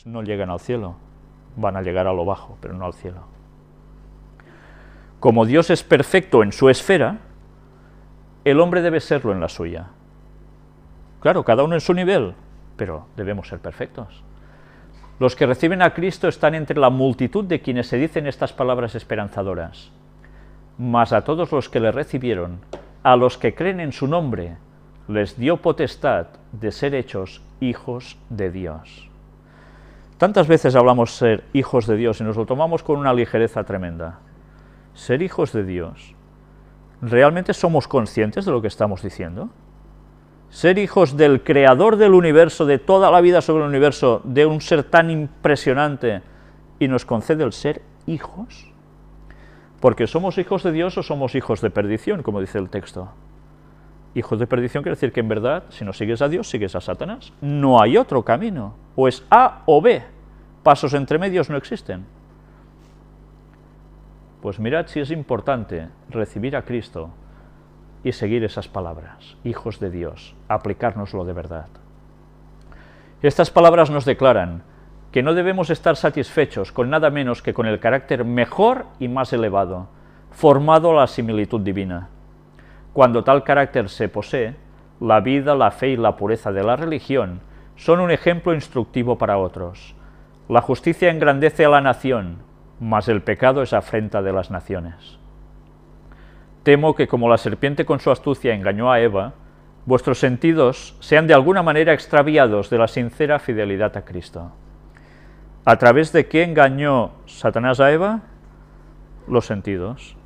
No llegan al cielo, van a llegar a lo bajo, pero no al cielo. Como Dios es perfecto en su esfera, el hombre debe serlo en la suya. Claro, cada uno en su nivel, pero debemos ser perfectos. Los que reciben a Cristo están entre la multitud de quienes se dicen estas palabras esperanzadoras. Mas a todos los que le recibieron, a los que creen en su nombre, les dio potestad de ser hechos hijos de Dios. Tantas veces hablamos ser hijos de Dios y nos lo tomamos con una ligereza tremenda. Ser hijos de Dios, ¿realmente somos conscientes de lo que estamos diciendo? Ser hijos del creador del universo, de toda la vida sobre el universo, de un ser tan impresionante, y nos concede el ser hijos. Porque somos hijos de Dios o somos hijos de perdición, como dice el texto. Hijos de perdición quiere decir que en verdad, si no sigues a Dios, sigues a Satanás. No hay otro camino. O es A o B. Pasos entre medios no existen. Pues mirad si es importante recibir a Cristo y seguir esas palabras. Hijos de Dios. Aplicárnoslo de verdad. Estas palabras nos declaran que no debemos estar satisfechos con nada menos que con el carácter mejor y más elevado, formado a la similitud divina. Cuando tal carácter se posee, la vida, la fe y la pureza de la religión son un ejemplo instructivo para otros. La justicia engrandece a la nación, mas el pecado es afrenta de las naciones. Temo que como la serpiente con su astucia engañó a Eva, vuestros sentidos sean de alguna manera extraviados de la sincera fidelidad a Cristo. ¿A través de qué engañó Satanás a Eva? Los sentidos.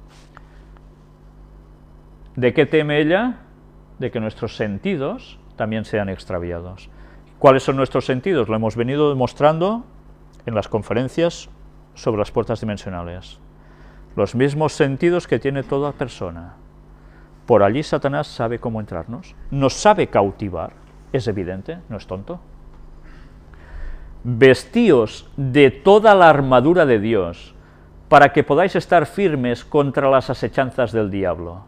¿De qué teme ella? De que nuestros sentidos también sean extraviados. ¿Cuáles son nuestros sentidos? Lo hemos venido demostrando en las conferencias sobre las puertas dimensionales. Los mismos sentidos que tiene toda persona. Por allí Satanás sabe cómo entrarnos. Nos sabe cautivar, es evidente, no es tonto. Vestíos de toda la armadura de Dios para que podáis estar firmes contra las asechanzas del diablo.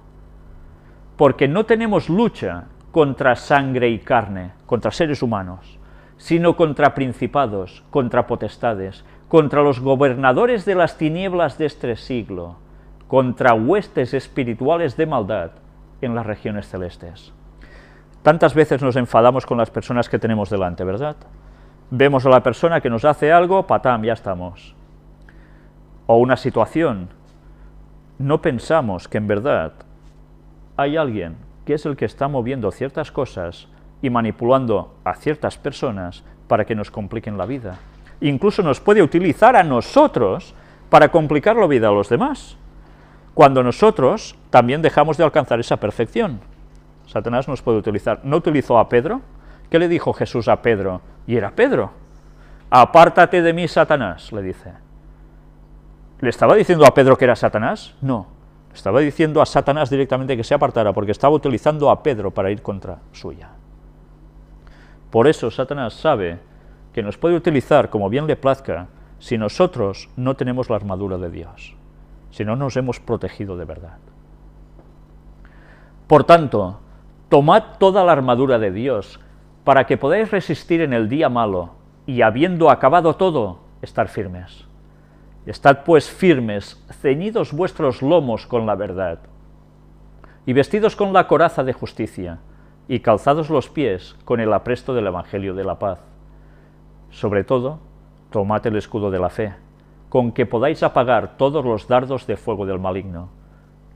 Porque no tenemos lucha contra sangre y carne, contra seres humanos, sino contra principados, contra potestades, contra los gobernadores de las tinieblas de este siglo, contra huestes espirituales de maldad en las regiones celestes. Tantas veces nos enfadamos con las personas que tenemos delante, ¿verdad? Vemos a la persona que nos hace algo, patam, ya estamos. O una situación. No pensamos que en verdad hay alguien que es el que está moviendo ciertas cosas y manipulando a ciertas personas para que nos compliquen la vida. Incluso nos puede utilizar a nosotros para complicar la vida a los demás, cuando nosotros también dejamos de alcanzar esa perfección. Satanás nos puede utilizar. ¿No utilizó a Pedro? ¿Qué le dijo Jesús a Pedro? Y era Pedro. Apártate de mí, Satanás, le dice. ¿Le estaba diciendo a Pedro que era Satanás? No. Estaba diciendo a Satanás directamente que se apartara, porque estaba utilizando a Pedro para ir contra suya. Por eso Satanás sabe que nos puede utilizar como bien le plazca si nosotros no tenemos la armadura de Dios, si no nos hemos protegido de verdad. Por tanto, tomad toda la armadura de Dios para que podáis resistir en el día malo y, habiendo acabado todo, estar firmes. Estad pues firmes, ceñidos vuestros lomos con la verdad, y vestidos con la coraza de justicia, y calzados los pies con el apresto del Evangelio de la paz. Sobre todo, tomad el escudo de la fe, con que podáis apagar todos los dardos de fuego del maligno,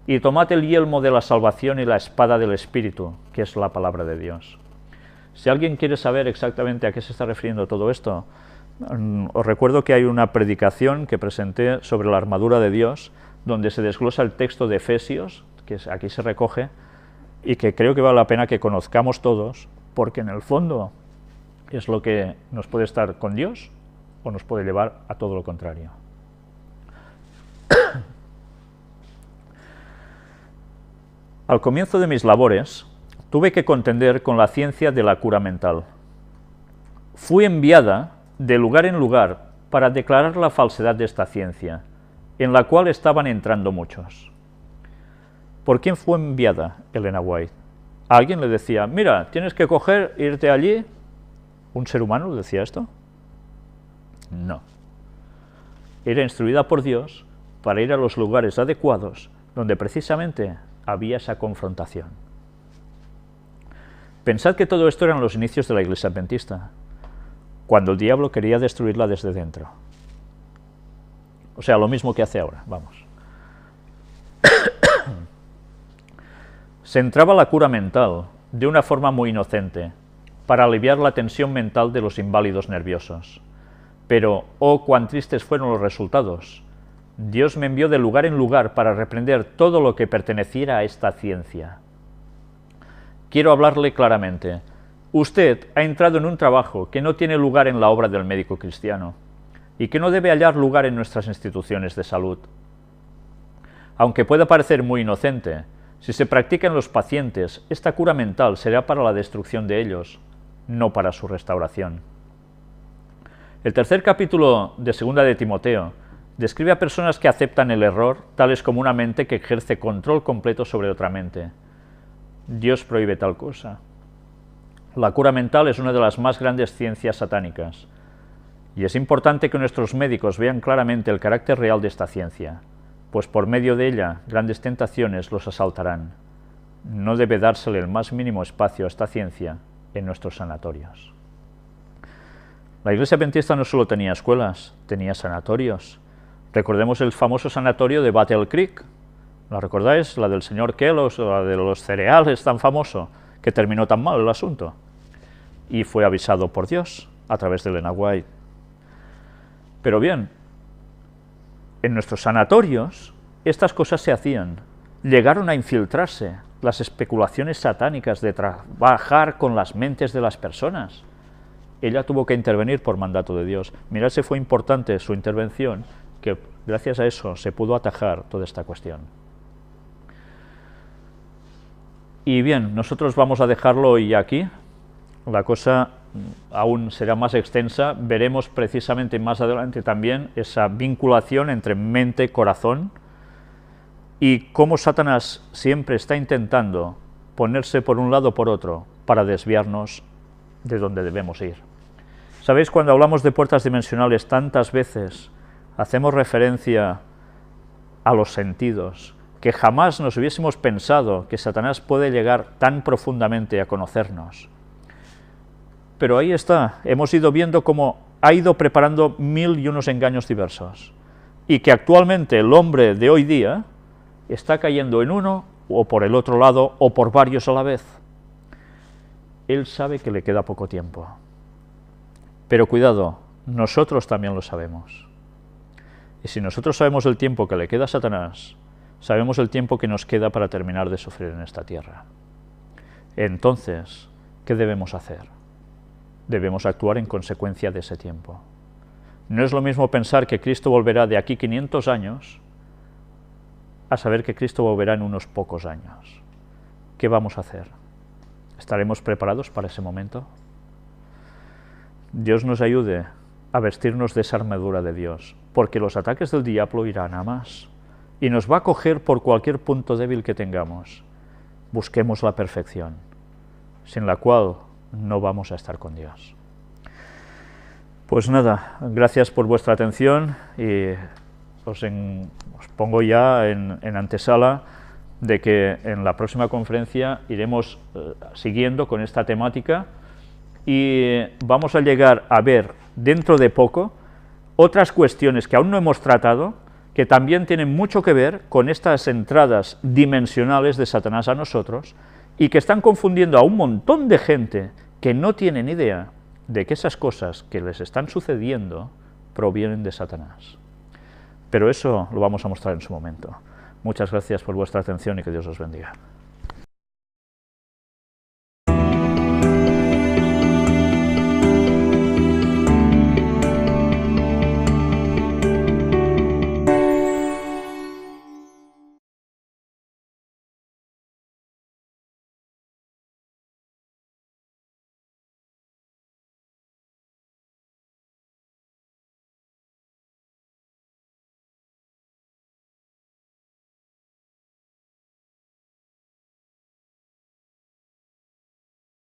y tomad el yelmo de la salvación y la espada del Espíritu, que es la palabra de Dios. Si alguien quiere saber exactamente a qué se está refiriendo todo esto, os recuerdo que hay una predicación que presenté sobre la armadura de Dios, donde se desglosa el texto de Efesios, que aquí se recoge, y que creo que vale la pena que conozcamos todos, porque en el fondo es lo que nos puede estar con Dios o nos puede llevar a todo lo contrario. Al comienzo de mis labores, tuve que contender con la ciencia de la cura mental. Fui enviada de lugar en lugar para declarar la falsedad de esta ciencia, en la cual estaban entrando muchos. ¿Por quién fue enviada Elena White? Alguien le decía, mira, tienes que irte allí. ¿Un ser humano le decía esto? No. Era instruida por Dios para ir a los lugares adecuados donde precisamente había esa confrontación. Pensad que todo esto eran los inicios de la Iglesia Adventista, cuando el diablo quería destruirla desde dentro. O sea, lo mismo que hace ahora, vamos. Se entraba la cura mental de una forma muy inocente, para aliviar la tensión mental de los inválidos nerviosos. Pero, oh, cuán tristes fueron los resultados. Dios me envió de lugar en lugar para reprender todo lo que perteneciera a esta ciencia. Quiero hablarle claramente. Usted ha entrado en un trabajo que no tiene lugar en la obra del médico cristiano y que no debe hallar lugar en nuestras instituciones de salud. Aunque pueda parecer muy inocente, si se practica en los pacientes, esta cura mental será para la destrucción de ellos, no para su restauración. El tercer capítulo de 2 de Timoteo describe a personas que aceptan el error, tales como una mente que ejerce control completo sobre otra mente. Dios prohíbe tal cosa. La cura mental es una de las más grandes ciencias satánicas, y es importante que nuestros médicos vean claramente el carácter real de esta ciencia, pues por medio de ella grandes tentaciones los asaltarán. No debe dársele el más mínimo espacio a esta ciencia en nuestros sanatorios. La Iglesia Adventista no solo tenía escuelas, tenía sanatorios. Recordemos el famoso sanatorio de Battle Creek. ¿La recordáis? La del señor Kellogg's, la de los cereales tan famoso, que terminó tan mal el asunto. Y fue avisado por Dios a través de Elena White. Pero bien, en nuestros sanatorios estas cosas se hacían. Llegaron a infiltrarse las especulaciones satánicas de trabajar con las mentes de las personas. Ella tuvo que intervenir por mandato de Dios. Mirad si fue importante su intervención, que gracias a eso se pudo atajar toda esta cuestión. Y bien, nosotros vamos a dejarlo hoy aquí. La cosa aún será más extensa. Veremos precisamente más adelante también esa vinculación entre mente y corazón y cómo Satanás siempre está intentando ponerse por un lado o por otro para desviarnos de donde debemos ir. ¿Sabéis? Cuando hablamos de puertas dimensionales tantas veces hacemos referencia a los sentidos, que jamás nos hubiésemos pensado que Satanás puede llegar tan profundamente a conocernos. Pero ahí está, hemos ido viendo cómo ha ido preparando 1001 engaños diversos, y que actualmente el hombre de hoy día está cayendo en uno, o por el otro lado, o por varios a la vez. Él sabe que le queda poco tiempo. Pero cuidado, nosotros también lo sabemos. Y si nosotros sabemos el tiempo que le queda a Satanás, sabemos el tiempo que nos queda para terminar de sufrir en esta tierra. Entonces, ¿qué debemos hacer? Debemos actuar en consecuencia de ese tiempo. No es lo mismo pensar que Cristo volverá de aquí 500 años a saber que Cristo volverá en unos pocos años. ¿Qué vamos a hacer? ¿Estaremos preparados para ese momento? Dios nos ayude a vestirnos de esa armadura de Dios, porque los ataques del diablo irán a más, y nos va a coger por cualquier punto débil que tengamos. Busquemos la perfección, sin la cual no vamos a estar con Dios. Pues nada, gracias por vuestra atención y os pongo ya en antesala de que en la próxima conferencia iremos siguiendo con esta temática y vamos a llegar a ver dentro de poco otras cuestiones que aún no hemos tratado, que también tienen mucho que ver con estas entradas dimensionales de Satanás a nosotros y que están confundiendo a un montón de gente que no tienen idea de que esas cosas que les están sucediendo provienen de Satanás. Pero eso lo vamos a mostrar en su momento. Muchas gracias por vuestra atención y que Dios os bendiga.